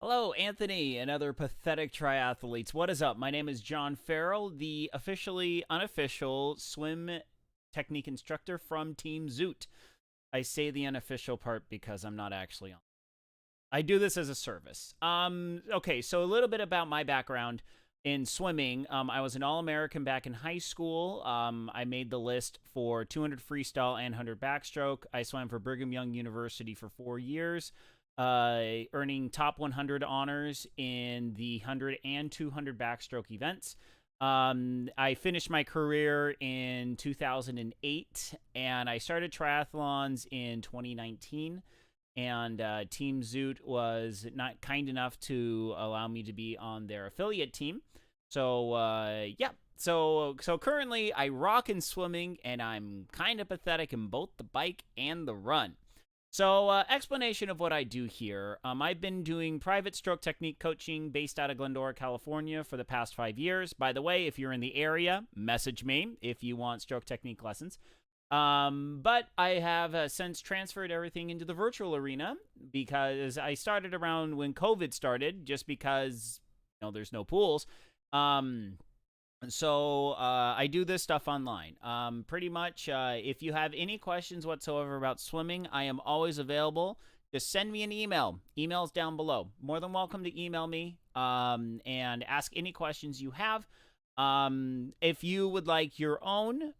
Hello, Anthony and other pathetic triathletes. What is up? My name is John Farrell, the officially unofficial swim technique instructor from Team Zoot. I say the unofficial part because I'm not actually on. I do this as a service. Okay, so a little bit about my background in swimming. I was an All-American back in high school. I made the list for 200 freestyle and 100 backstroke. I swam for Brigham Young University for 4 years. Earning top 100 honors in the 100 and 200 backstroke events. I finished my career in 2008, and I started triathlons in 2019. And Team Zoot was not kind enough to allow me to be on their affiliate team. So yeah. So currently I rock in swimming, and I'm kind of pathetic in both the bike and the run. So, explanation of what I do here. I've been doing private stroke technique coaching based out of Glendora, California for the past 5 years. By the way, if you're in the area, message me if you want stroke technique lessons. But I have since transferred everything into the virtual arena because I started around when COVID started, just because, there's no pools. So I do this stuff online. Pretty much, if you have any questions whatsoever about swimming, I am always available. Just send me an email. Email's down below. More than welcome to email me and ask any questions you have. If you would like your own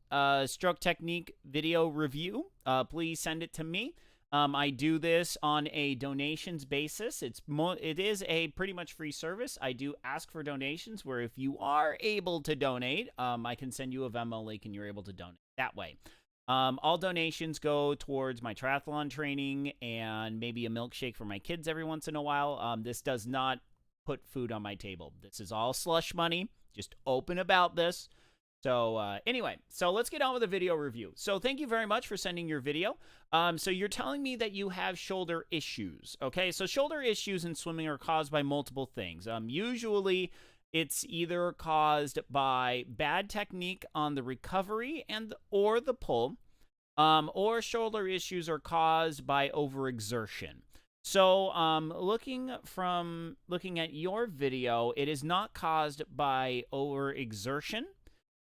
stroke technique video review, please send it to me. I do this on a donations basis. It is a pretty much free service. I do ask for donations where if you are able to donate, I can send you a Venmo link and you're able to donate that way. All donations go towards my triathlon training and maybe a milkshake for my kids every once in a while. This does not put food on my table. This is all slush money. Just open about this. So anyway, so let's get on with the video review. So thank you very much for sending your video. So you're telling me that you have shoulder issues. Okay, so shoulder issues in swimming are caused by multiple things. Usually it's either caused by bad technique on the recovery or the pull, or shoulder issues are caused by overexertion. So looking at your video, it is not caused by overexertion.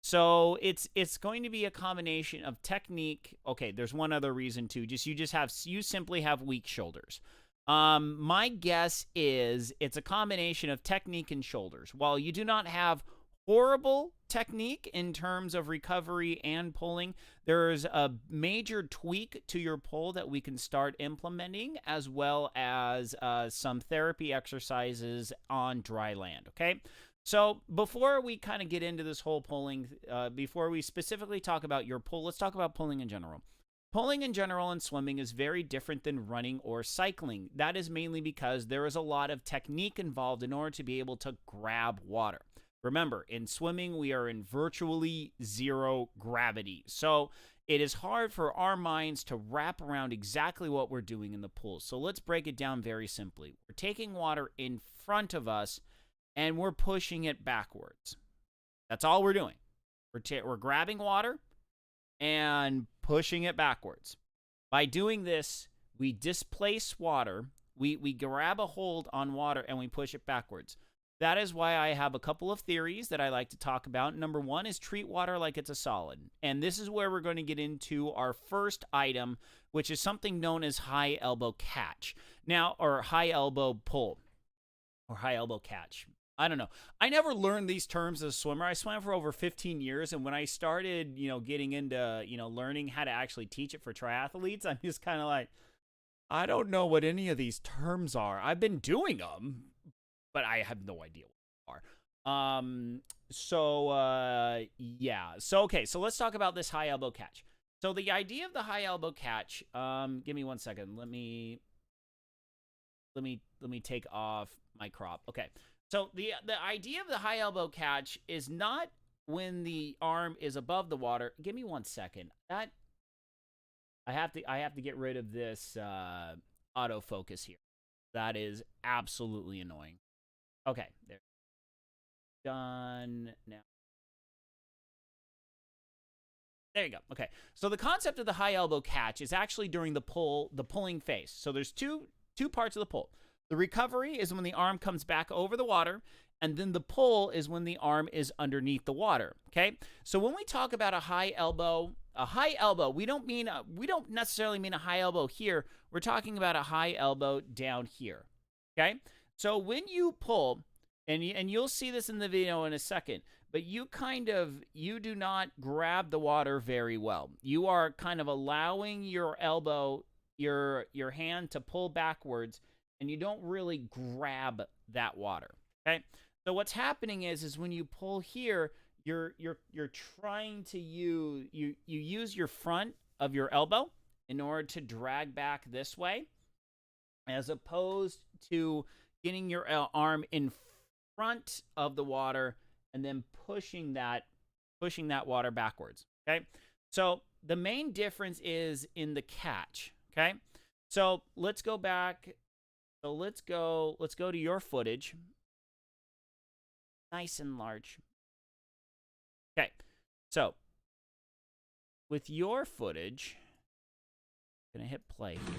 So it's going to be a combination of technique. Okay, there's one other reason too. You simply have weak shoulders. My guess is it's a combination of technique and shoulders. While you do not have horrible technique in terms of recovery and pulling, there's a major tweak to your pull that we can start implementing, as well as some therapy exercises on dry land. Okay. So before we kind of get into this whole pulling, before we specifically talk about your pull, let's talk about pulling in general. Pulling in general in swimming is very different than running or cycling. That is mainly because there is a lot of technique involved in order to be able to grab water. Remember, in swimming, we are in virtually zero gravity. So it is hard for our minds to wrap around exactly what we're doing in the pool. So let's break it down very simply. We're taking water in front of us, and we're pushing it backwards. That's all we're doing. We're grabbing water and pushing it backwards. By doing this, we displace water. We grab a hold on water and we push it backwards. That is why I have a couple of theories that I like to talk about. Number one is treat water like it's a solid. And this is where we're going to get into our first item, which is something known as high elbow catch. Now, or high elbow pull, or high elbow catch. I don't know. I never learned these terms as a swimmer. I swam for over 15 years, and when I started, getting into, learning how to actually teach it for triathletes, I'm just kind of like, I don't know what any of these terms are. I've been doing them, but I have no idea what they are. Yeah. So, okay, so let's talk about this high elbow catch. So the idea of the high elbow catch, give me 1 second. Let me take off my crop. Okay. So the idea of the high elbow catch is not when the arm is above the water. Give me 1 second. That I have to get rid of this autofocus here. That is absolutely annoying. Okay, there. Done now. There you go. Okay. So the concept of the high elbow catch is actually during the pulling phase. So there's two parts of the pull. The recovery is when the arm comes back over the water, and then the pull is when the arm is underneath the water, okay? So when we talk about a high elbow, we don't necessarily mean a high elbow here. We're talking about a high elbow down here, okay? So when you pull, and you'll see this in the video in a second, but you do not grab the water very well. You are kind of allowing your elbow, your hand to pull backwards, and you don't really grab that water, okay? So what's happening is when you pull here, you're trying to use your front of your elbow in order to drag back this way, as opposed to getting your arm in front of the water and then pushing that water backwards, okay? So the main difference is in the catch, okay? So let's go back. So let's go to your footage. Nice and large. Okay, so with your footage, I'm gonna hit play here.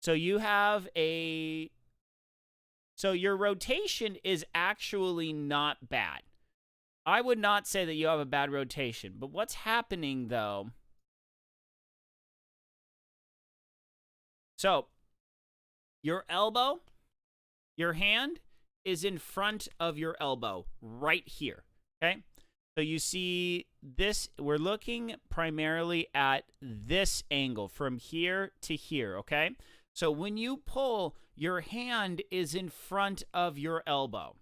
So you have so your rotation is actually not bad. I would not say that you have a bad rotation, but what's happening though? So your elbow, your hand is in front of your elbow right here, okay? So you see this, we're looking primarily at this angle from here to here, okay? So when you pull, your hand is in front of your elbow,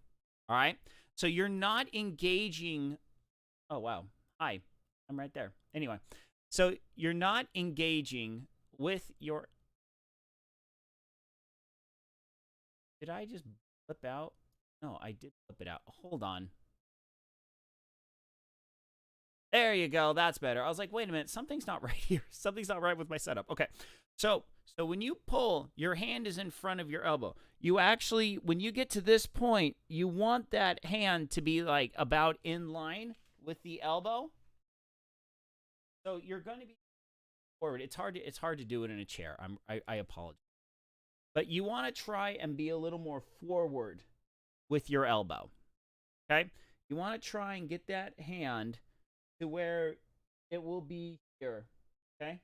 all right? So you're not engaging, oh, wow, hi, I'm right there. Anyway, so you're not engaging with your, did I just flip out? No, I did flip it out. Hold on. There you go. That's better. I was like, wait a minute. Something's not right here. Something's not right with my setup. Okay. So when you pull, your hand is in front of your elbow. You actually, when you get to this point, you want that hand to be like about in line with the elbow. So you're going to be forward. It's hard to do it in a chair. I apologize. But you want to try and be a little more forward with your elbow, okay? You want to try and get that hand to where it will be here, okay?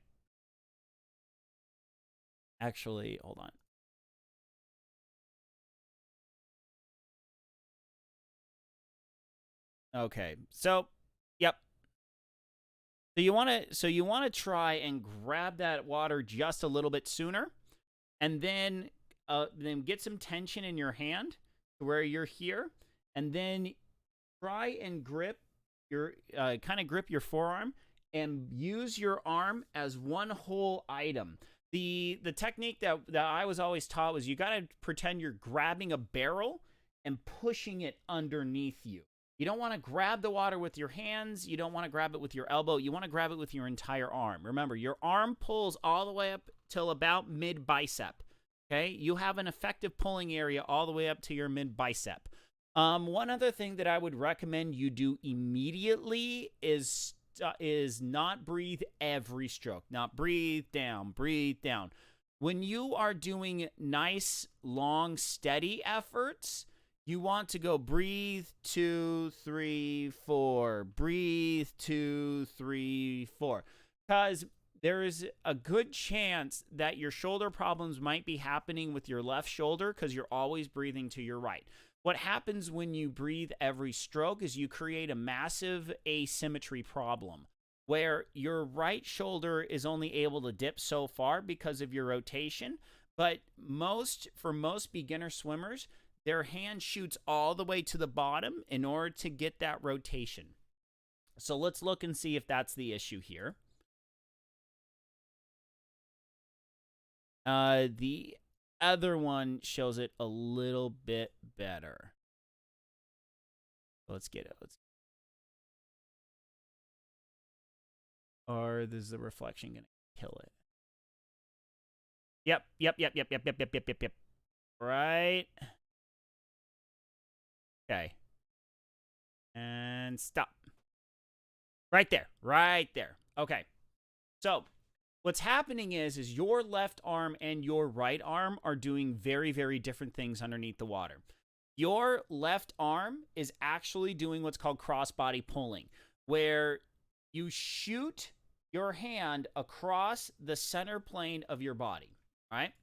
Actually, hold on. Okay, so, yep. So you want to try and grab that water just a little bit sooner, and then get some tension in your hand to where you're here, and then try and grip your grip your forearm and use your arm as one whole item. The technique that I was always taught was you got to pretend you're grabbing a barrel and pushing it underneath you. You don't want to grab the water with your hands. You don't want to grab it with your elbow. You want to grab it with your entire arm. Remember, your arm pulls all the way up till about mid-bicep. Okay? You have an effective pulling area all the way up to your mid-bicep. One other thing that I would recommend you do immediately is not breathe every stroke. Not breathe down, breathe down. When you are doing nice, long, steady efforts, you want to go breathe 2, 3, 4. Breathe 2, 3, 4. Because there is a good chance that your shoulder problems might be happening with your left shoulder because you're always breathing to your right. What happens when you breathe every stroke is you create a massive asymmetry problem where your right shoulder is only able to dip so far because of your rotation. But for most beginner swimmers, their hand shoots all the way to the bottom in order to get that rotation. So let's look and see if that's the issue here. The other one shows it a little bit better. Let's get it. Or is the reflection going to kill it? Yep. Right. Okay. And stop. Right there. Okay. So What's happening is your left arm and your right arm are doing very, very different things underneath the water. Your left arm is actually doing what's called cross-body pulling, where you shoot your hand across the center plane of your body, right?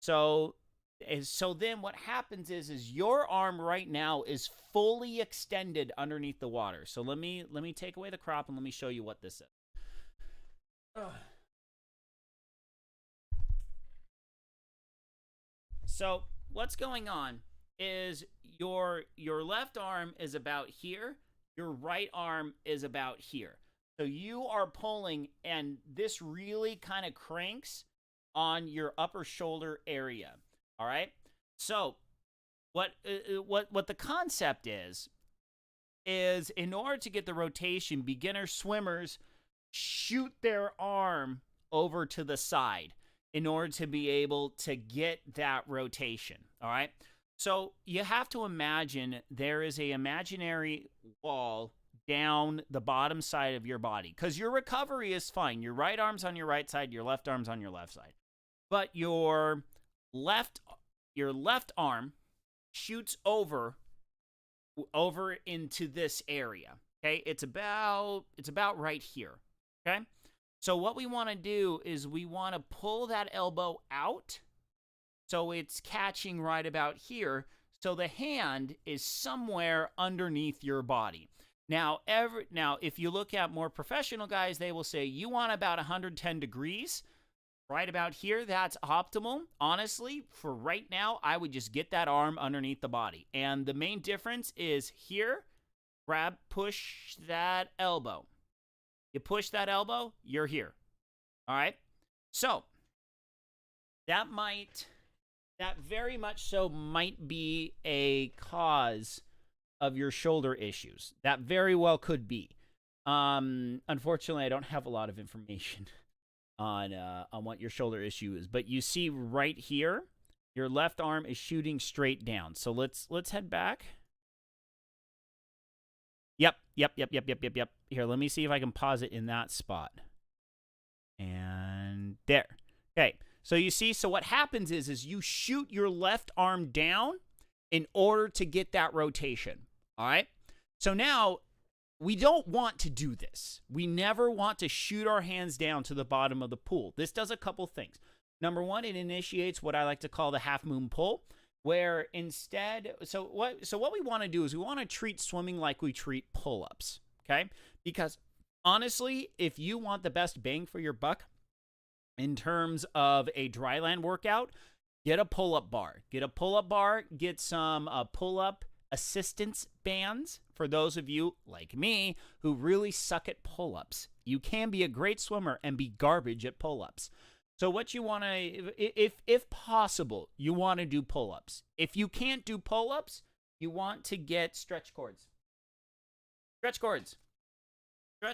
So then what happens is your arm right now is fully extended underneath the water. So let me take away the crop and let me show you what this is. So what's going on is your left arm is about here, your right arm is about here. So you are pulling, and this really kind of cranks on your upper shoulder area. All right. So what the concept is in order to get the rotation, beginner swimmers shoot their arm over to the side in order to be able to get that rotation. All right. So you have to imagine there is a imaginary wall down the bottom side of your body, because your recovery is fine. Your right arm's on your right side, your left arm's on your left side. But your left arm shoots over into this area. Okay? It's about right here. Okay? So what we want to do is we want to pull that elbow out so it's catching right about here, so the hand is somewhere underneath your body. Now, if you look at more professional guys, they will say you want about 110 degrees. Right about here, that's optimal. Honestly, for right now, I would just get that arm underneath the body. And the main difference is here, push that elbow. You push that elbow, you're here. All right? So, that very much so might be a cause of your shoulder issues. That very well could be. Unfortunately, I don't have a lot of information on what your shoulder issue is, but you see right here, your left arm is shooting straight down. So let's head back. Yep. Here, let me see if I can pause it in that spot. And there. Okay. So you see, so what happens is you shoot your left arm down in order to get that rotation. All right? So now, we don't want to do this. We never want to shoot our hands down to the bottom of the pool. This does a couple things. Number one, it initiates what I like to call the half moon pull, where instead, so what we want to do is we want to treat swimming like we treat pull-ups, okay? Because honestly, if you want the best bang for your buck in terms of a dryland workout, get a pull-up bar. Get some pull-up assistance bands for those of you like me who really suck at pull-ups. You can be a great swimmer and be garbage at pull-ups. So what you want to, if possible, you want to do pull-ups. If you can't do pull-ups, you want to get stretch cords. Stretch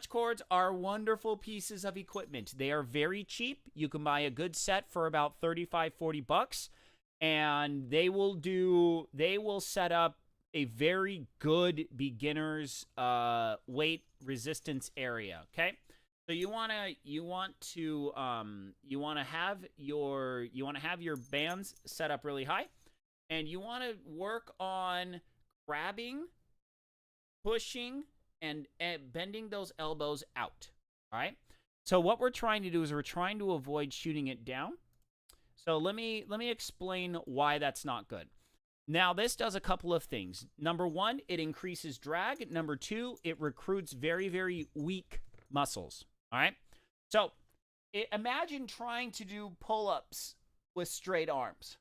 cords are wonderful pieces of equipment. They are very cheap. You can buy a good set for about $35-40, and they will set up a very good beginner's weight resistance area. Okay, so you want to have your bands set up really high, and you want to work on grabbing, pushing, and bending those elbows out. All right. So what we're trying to do is we're trying to avoid shooting it down. So let me explain why that's not good. Now, this does a couple of things. Number one, it increases drag. Number two, it recruits very, very weak muscles. All right? So, imagine trying to do pull-ups with straight arms.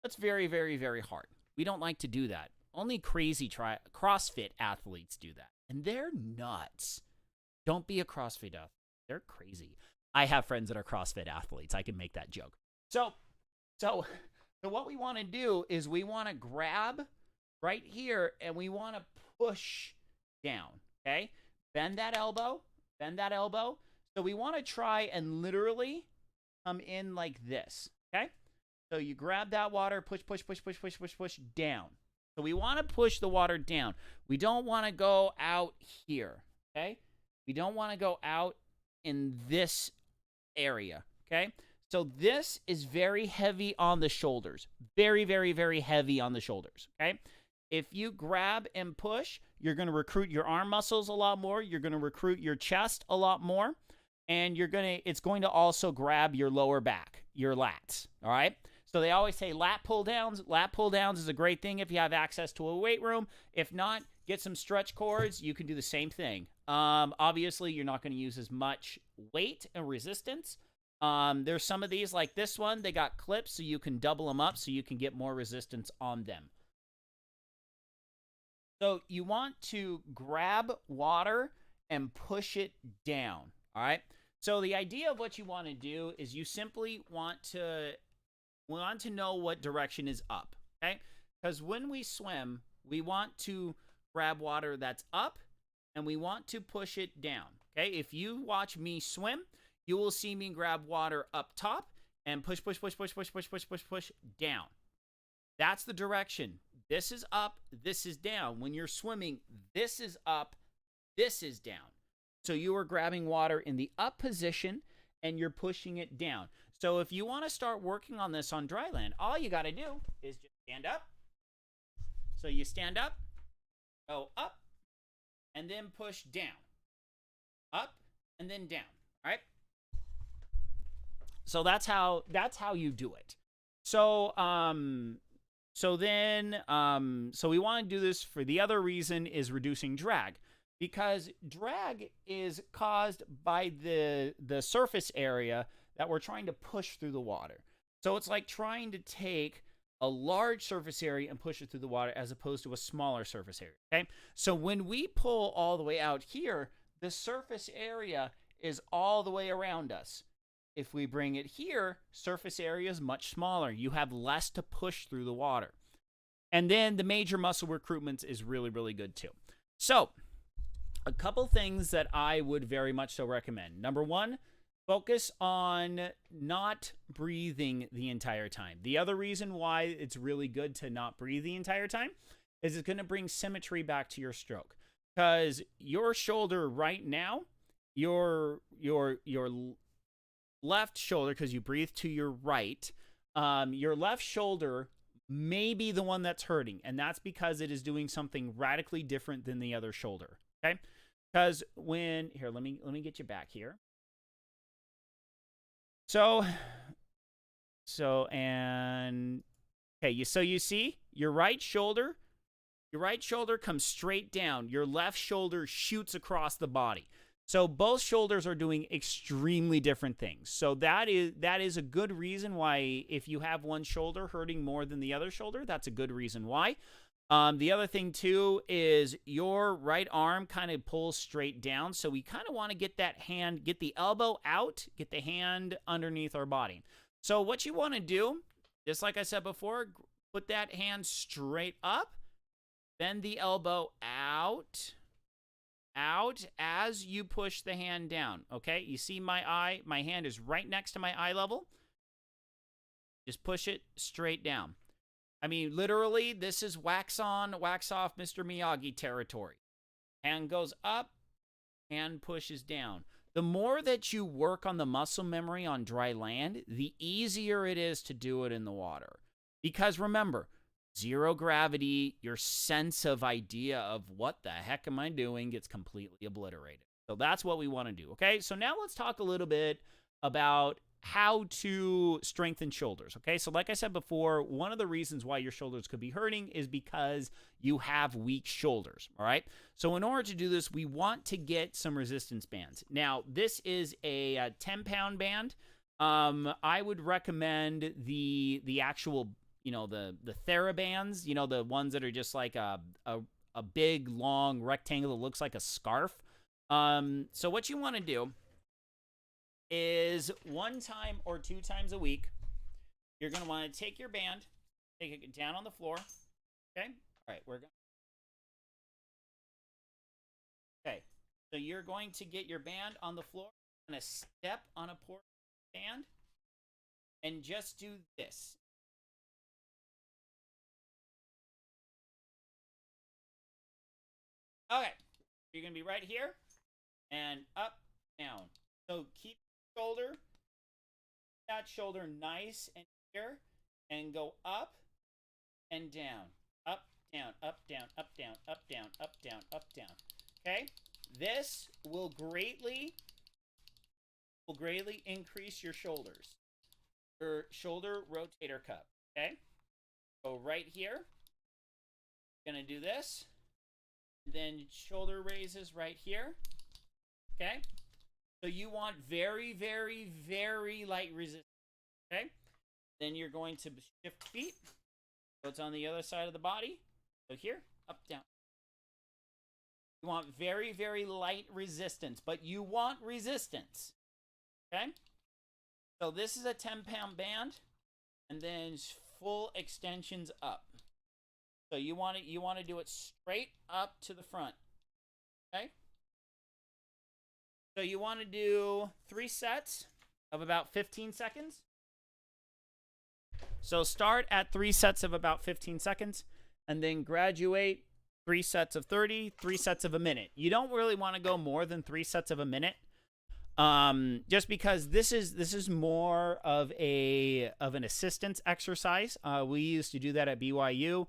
That's very, very, very hard. We don't like to do that. Only crazy CrossFit athletes do that. And they're nuts. Don't be a CrossFit athlete. They're crazy. I have friends that are CrossFit athletes. I can make that joke. So what we want to do is we want to grab right here and we want to push down, okay? Bend that elbow. So we want to try and literally come in like this, okay? So you grab that water, push down. So we want to push the water down. We don't want to go out here, okay? We don't want to go out in this area, okay? So this is very heavy on the shoulders. Very, very, very heavy on the shoulders, okay? If you grab and push, you're going to recruit your arm muscles a lot more. You're going to recruit your chest a lot more. And it's going to also grab your lower back, your lats, all right? So they always say lat pull downs. Lat pull downs is a great thing if you have access to a weight room. If not, get some stretch cords. You can do the same thing. Obviously, you're not going to use as much weight and resistance. There's some of these, like this one, they got clips, so you can double them up so you can get more resistance on them. So you want to grab water and push it down, all right? So the idea of what you want to do is you simply want to know what direction is up, okay? Because when we swim, we want to grab water that's up and we want to push it down, okay? If you watch me swim, you will see me grab water up top and push, push, push, push, push, push, push, push, push down. That's the direction. This is up, this is down. When you're swimming, this is up, this is down. So you are grabbing water in the up position and you're pushing it down. So if you want to start working on this on dry land, all you got to do is just stand up. So you stand up, go up, and then push down. Up and then down, all right? So that's how you do it. So so we want to do this for the other reason is reducing drag, because drag is caused by the surface area that we're trying to push through the water. So it's like trying to take a large surface area and push it through the water as opposed to a smaller surface area, okay? So when we pull all the way out here, the surface area is all the way around us. If we bring it here, surface area is much smaller. You have less to push through the water. And then the major muscle recruitment is really, really good too. So a couple things that I would very much so recommend. Number one, focus on not breathing the entire time. The other reason why it's really good to not breathe the entire time is it's going to bring symmetry back to your stroke. Because your shoulder right now, your left shoulder, because you breathe to your right, your left shoulder may be the one that's hurting, and that's because it is doing something radically different than the other shoulder, okay? Because here, let me get you back here. So you see your right shoulder comes straight down. Your left shoulder shoots across the body. So both shoulders are doing extremely different things. So that is a good reason why if you have one shoulder hurting more than the other shoulder, that's a good reason why. The other thing too is your right arm kind of pulls straight down. So we kind of want to get the elbow out, get the hand underneath our body. So what you want to do, just like I said before, put that hand straight up, bend the elbow out as you push the hand down, okay? You see my hand is right next to my eye level. Just push it straight down. I mean, literally, this is wax on, wax off Mr. Miyagi territory. Hand goes up, hand pushes down. The more that you work on the muscle memory on dry land, the easier it is to do it in the water. Because remember, zero gravity, your sense of idea of what the heck am I doing gets completely obliterated. So that's what we want to do, okay? So now let's talk a little bit about how to strengthen shoulders, okay? So like I said before, one of the reasons why your shoulders could be hurting is because you have weak shoulders, all right? So in order to do this, we want to get some resistance bands. Now, this is a 10-pound band. I would recommend the actual, the TheraBands, the ones that are just like a big, long rectangle that looks like a scarf. So what you want to do is 1 time or 2 times a week, you're going to want to take your band, take it down on the floor, okay? All right, okay, so you're going to get your band on the floor, and a step on a portion of the band, and just do this. Okay, you're going to be right here, and up, down. So keep your shoulder that shoulder nice and here and go up and down, up, down, up, down, up, down, up, down, up, down, up, down. Okay? This will greatly increase your shoulders. Your shoulder rotator cuff. Okay? So right here, gonna do this. Then shoulder raises right here. Okay? So you want very, very, very light resistance. Okay? Then you're going to shift feet. So it's on the other side of the body. So here, up, down. You want very, very light resistance, but you want resistance. Okay? So this is a 10-pound band, and then full extensions up. So you want to do it straight up to the front. Okay? So you want to do 3 sets of about 15 seconds. So start at 3 sets of about 15 seconds, and then graduate 3 sets of 30, 3 sets of a minute. You don't really want to go more than 3 sets of a minute, just because this is more of an assistance exercise. We used to do that at BYU.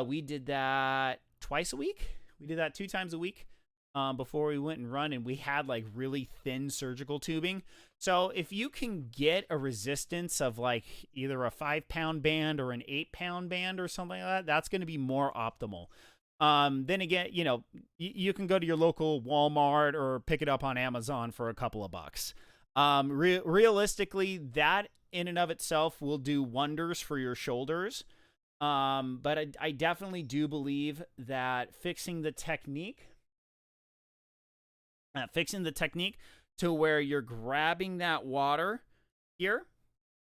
We did that twice a week. We did that 2 times a week before we went and run, and we had like really thin surgical tubing. So if you can get a resistance of like either a 5-pound band or an 8-pound band or something like that, that's going to be more optimal. Then again, you know, you can go to your local Walmart or pick it up on Amazon for a couple of bucks. Realistically, that in and of itself will do wonders for your shoulders. But I definitely do believe that fixing the technique to where you're grabbing that water here.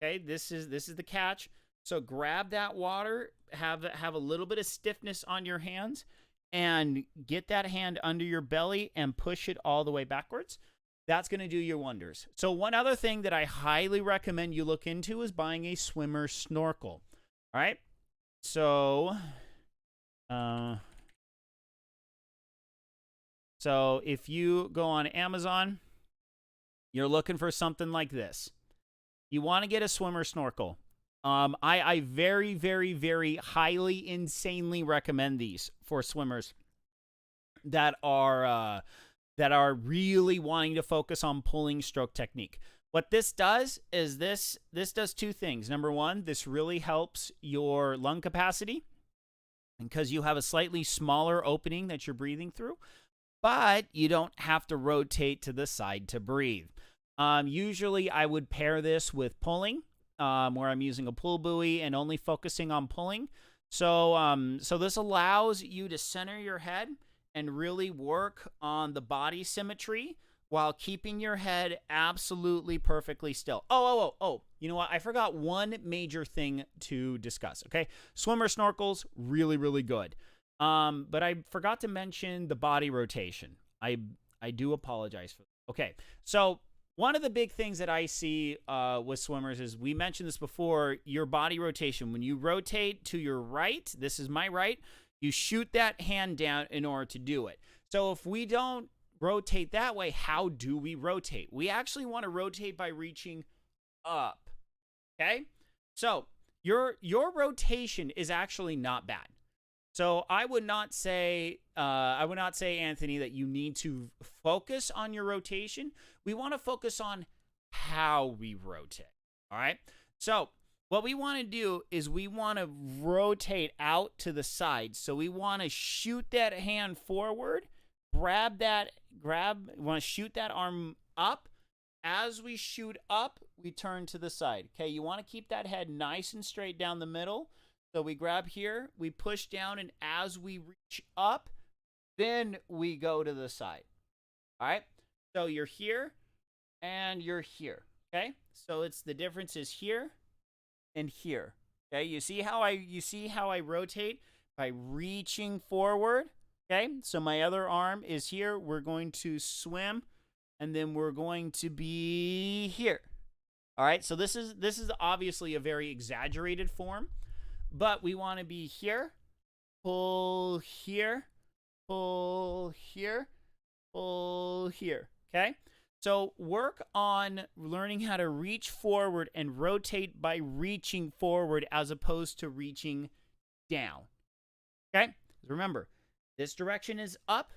Okay, this is the catch. So grab that water, have a little bit of stiffness on your hands, and get that hand under your belly and push it all the way backwards. That's going to do your wonders. So one other thing that I highly recommend you look into is buying a swimmer snorkel. All right. So if you go on Amazon, you're looking for something like this. You want to get a swimmer snorkel. I very, very, very highly, insanely recommend these for swimmers that are really wanting to focus on pulling stroke technique. What this does is this does 2 things. Number 1, this really helps your lung capacity because you have a slightly smaller opening that you're breathing through, but you don't have to rotate to the side to breathe. Usually I would pair this with pulling, where I'm using a pull buoy and only focusing on pulling. So this allows you to center your head and really work on the body symmetry while keeping your head absolutely perfectly still. Oh, you know what? I forgot one major thing to discuss, okay? Swimmer snorkels, really, really good. But I forgot to mention the body rotation. I do apologize for that. Okay, so one of the big things that I see with swimmers is, we mentioned this before, your body rotation. When you rotate to your right, this is my right, you shoot that hand down in order to do it. So if we don't rotate that way, how do we rotate? We actually want to rotate by reaching up. Okay? So your rotation is actually not bad. So I would not say, Anthony, that you need to focus on your rotation. We want to focus on how we rotate. All right? So what we want to do is we want to rotate out to the side. So we want to shoot that hand forward, we want to shoot that arm up. As we shoot up, we turn to the side. Okay, you want to keep that head nice and straight down the middle. So we grab here, we push down, and as we reach up, then we go to the side. All right, so you're here and you're here. Okay, so it's the difference is here and here. Okay, you see how I rotate by reaching forward. Okay, so my other arm is here. We're going to swim, and then we're going to be here. All right, so this is obviously a very exaggerated form, but we want to be here, pull here, pull here, pull here. Okay, So work on learning how to reach forward and rotate by reaching forward as opposed to reaching down. Okay? Remember, this direction is up,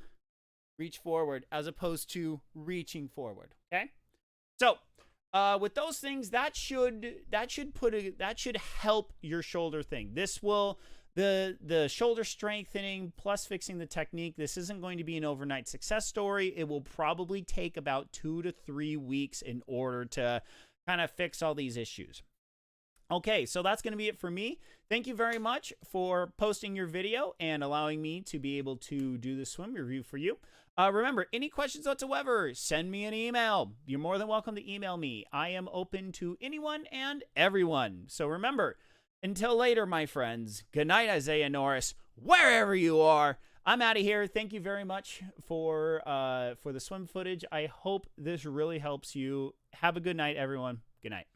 reach forward as opposed to reaching forward. Okay? So with those things, that should help your shoulder thing. This will the shoulder strengthening plus fixing the technique. This isn't going to be an overnight success story. It will probably take about 2 to 3 weeks in order to kind of fix all these issues. Okay, so that's going to be it for me. Thank you very much for posting your video and allowing me to be able to do the swim review for you. Remember, any questions whatsoever, send me an email. You're more than welcome to email me. I am open to anyone and everyone. So remember, until later, my friends, good night, Isaiah Norris, wherever you are. I'm out of here. Thank you very much for the swim footage. I hope this really helps you. Have a good night, everyone. Good night.